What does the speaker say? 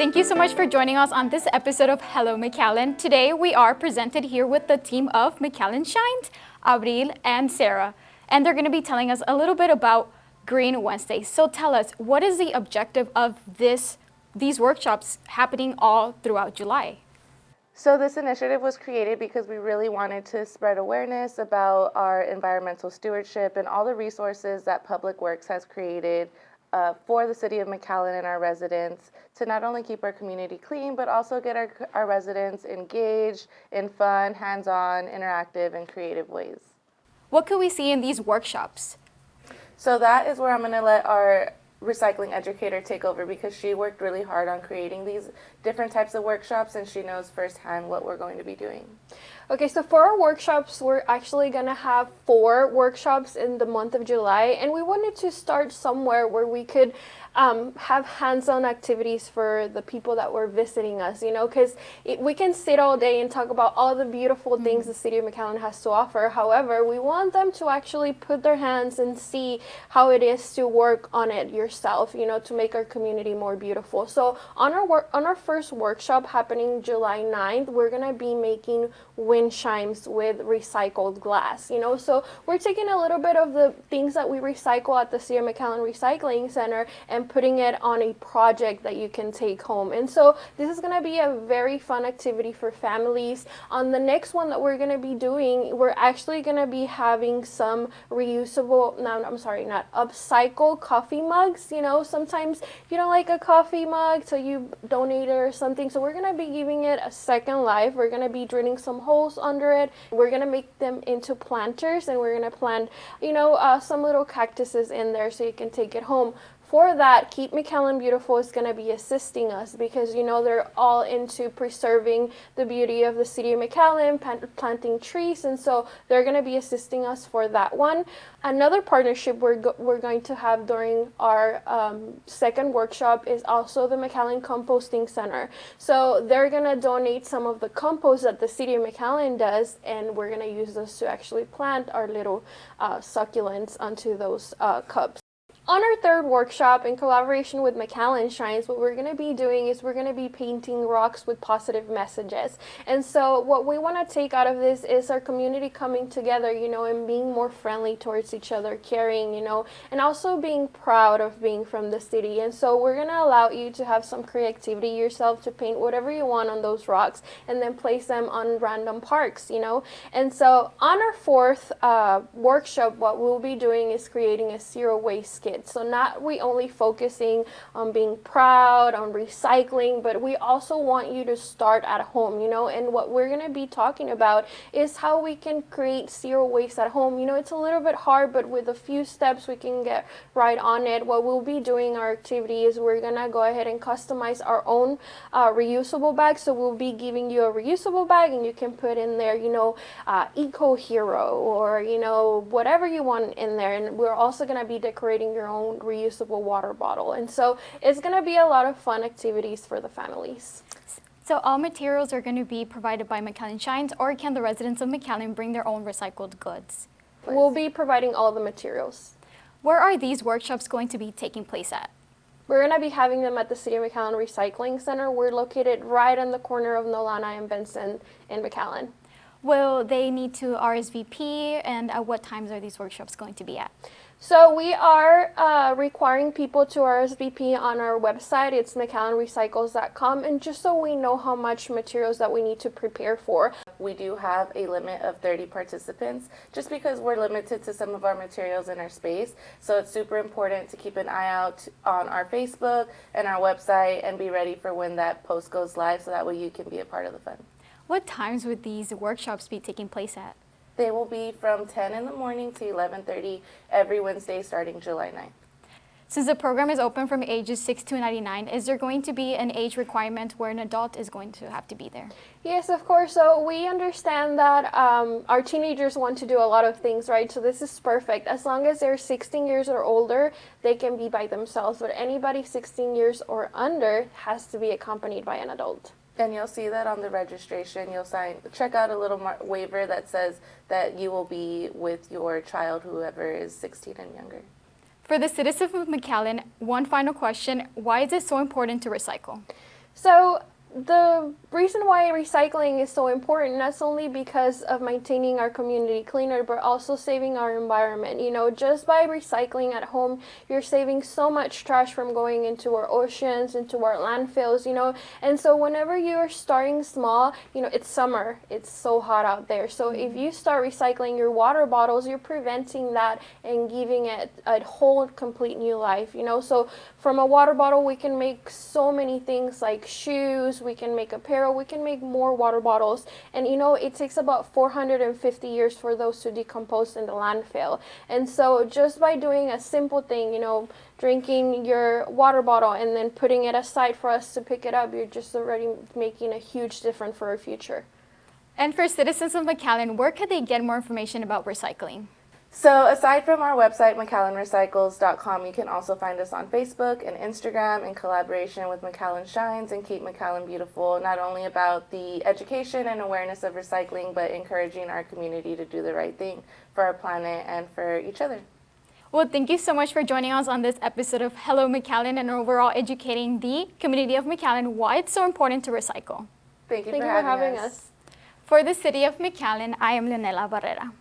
thank you so much for joining us on this episode of Hello McAllen. Today we are presented here with the team of McAllen SHINES, Abril and Sarah, and they're going to be telling us a little bit about Green Wednesdays. So tell us, what is the objective of these workshops happening all throughout July? So this initiative was created because we really wanted to spread awareness about our environmental stewardship and all the resources that Public Works has created for the City of McAllen and our residents to not only keep our community clean, but also get our residents engaged in fun, hands-on, interactive, and creative ways. What could we see in these workshops? So that is where I'm going to let our recycling educator take over, because she worked really hard on creating these different types of workshops and she knows firsthand what we're going to be doing. Okay, so for our workshops, we're actually going to have 4 workshops in the month of July, and we wanted to start somewhere where we could have hands-on activities for the people that were visiting us, because we can sit all day and talk about all the beautiful things the City of McAllen has to offer. However, we want them to actually put their hands and see how it is to work on it yourself, to make our community more beautiful. So on our first workshop happening July 9th, we're going to be making wind chimes with recycled glass, so we're taking a little bit of the things that we recycle at the City of McAllen Recycling Center and putting it on a project that you can take home. And so this is going to be a very fun activity for families. On the next one that we're going to be doing, we're actually going to be having some upcycle coffee mugs. Sometimes you don't like a coffee mug, so you donate it or something. So we're going to be giving it a second life. We're going to be drilling some holes under it. We're going to make them into planters, and we're going to plant, some little cactuses in there so you can take it home. For that, Keep McAllen Beautiful is going to be assisting us because, they're all into preserving the beauty of the City of McAllen, planting trees, and so they're going to be assisting us for that one. Another partnership we're going to have during our second workshop is also the McAllen Composting Center. So they're going to donate some of the compost that the City of McAllen does, and we're going to use those to actually plant our little succulents onto those cups. On our third workshop, in collaboration with McAllen SHINES, what we're going to be doing is we're going to be painting rocks with positive messages. And so what we want to take out of this is our community coming together, and being more friendly towards each other, caring, and also being proud of being from the city. And so we're going to allow you to have some creativity yourself to paint whatever you want on those rocks and then place them on random parks, And so on our fourth workshop, what we'll be doing is creating a zero waste kit. So not we only focusing on being proud, on recycling, but we also want you to start at home, and what we're going to be talking about is how we can create zero waste at home. It's a little bit hard, but with a few steps we can get right on it. What we'll be doing our activity is we're going to go ahead and customize our own reusable bags. So we'll be giving you a reusable bag and you can put in there, Eco Hero or, whatever you want in there. And we're also going to be decorating your own reusable water bottle. And so it's going to be a lot of fun activities for the families. So all materials are going to be provided by McAllen SHINES, or can the residents of McAllen bring their own recycled goods? We'll be providing all the materials. Where are these workshops going to be taking place at? We're going to be having them at the City of McAllen Recycling Center. We're located right on the corner of Nolana and Bentsen in McAllen. Will they need to RSVP, and at what times are these workshops going to be at? So we are requiring people to RSVP on our website. It's McAllenrecycles.com, and just so we know how much materials that we need to prepare for. We do have a limit of 30 participants just because we're limited to some of our materials in our space. So it's super important to keep an eye out on our Facebook and our website and be ready for when that post goes live so that way you can be a part of the fun. What times would these workshops be taking place at? They will be from 10 in the morning to 11:30 every Wednesday starting July 9th. Since the program is open from ages 6 to 99, is there going to be an age requirement where an adult is going to have to be there? Yes, of course. So we understand that our teenagers want to do a lot of things, right? So this is perfect. As long as they're 16 years or older, they can be by themselves. But anybody 16 years or under has to be accompanied by an adult. And you'll see that on the registration. You'll check out a little waiver that says that you will be with your child, whoever is 16 and younger. For the citizens of McAllen, one final question: why is it so important to recycle? So the reason why recycling is so important, not only because of maintaining our community cleaner, but also saving our environment. You know, just by recycling at home, you're saving so much trash from going into our oceans, into our landfills, you know. And so whenever you're starting small, you know, it's summer, it's so hot out there. So if you start recycling your water bottles, you're preventing that and giving it a whole complete new life, you know. So from a water bottle, we can make so many things like shoes, we can make apparel, we can make more water bottles. And you know, it takes about 450 years for those to decompose in the landfill. And so just by doing a simple thing, you know, drinking your water bottle and then putting it aside for us to pick it up, you're just already making a huge difference for our future. And for citizens of McAllen, where could they get more information about recycling? So aside from our website, McAllenRecycles.com, you can also find us on Facebook and Instagram in collaboration with McAllen Shines and Keep McAllen Beautiful, not only about the education and awareness of recycling, but encouraging our community to do the right thing for our planet and for each other. Well, thank you so much for joining us on this episode of Hello McAllen and overall educating the community of McAllen why it's so important to recycle. Thank you Thank for you for having having us. us. For the City of McAllen, I am Leonela Barrera.